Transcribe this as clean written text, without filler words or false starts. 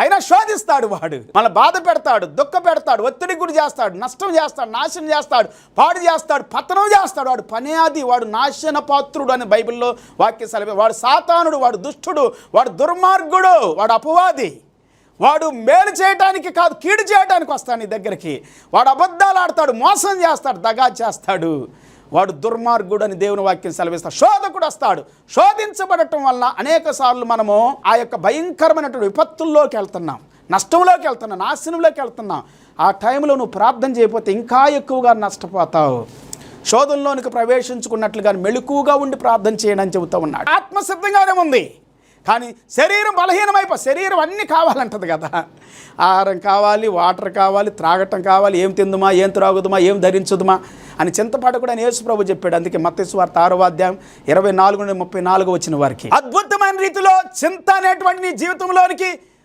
అయినా శోధిస్తాడు వాడు, మన బాధ పెడతాడు, దుఃఖ పెడతాడు, ఒత్తిడి గురి చేస్తాడు, నష్టం చేస్తాడు, నాశనం చేస్తాడు, పాడు చేస్తాడు, పతనం చేస్తాడు. వాడు పనే అది. వాడు నాశన పాత్రుడు అని బైబిల్లో వాక్య సెలవు. వాడు సాతానుడు, వాడు దుష్టుడు, వాడు దుర్మార్గుడు, వాడు అపవాది. వాడు మేలు చేయడానికి కాదు, కీడు చేయడానికి వస్తాడు నీ దగ్గరికి. వాడు అబద్ధాలు ఆడతాడు, మోసం చేస్తాడు, దగా చేస్తాడు. వాడు దుర్మార్గుడు అని దేవుని వాక్యం సెలవిస్తాడు. శోధకుడు వస్తాడు. శోధించబడటం వల్ల అనేక సార్లు మనము ఆ యొక్క భయంకరమైనటువంటి విపత్తుల్లోకి వెళ్తున్నాం, నష్టంలోకి వెళ్తున్నాం, నాశనంలోకి వెళ్తున్నాం. ఆ టైంలో నువ్వు ప్రార్థన చేయకపోతే ఇంకా ఎక్కువగా నష్టపోతావు. శోధనలోనికి ప్రవేశించుకున్నట్లుగా మెళుకువగా ఉండి ప్రార్థన చేయడం అని చెబుతూ ఉన్నాడు. ఆత్మసిద్ధంగానే ఉంది, కానీ శరీరం శరీరం అన్నీ కావాలంటది కదా. ఆహారం కావాలి, వాటర్ కావాలి, త్రాగటం కావాలి, ఏం తిందుమా, ఏం త్రాగుదుమా, ఏం ధరించుదుమా అని చింతపడకూడదు అని యేసు ప్రభు చెప్పాడు. అందుకే మత్తయి సువార్త 6వ అధ్యాయం 24 నుండి 34 వచ్చిన వారికి అద్భుతమైన రీతిలో చింత అనేటువంటి నీ జీవితంలోనికి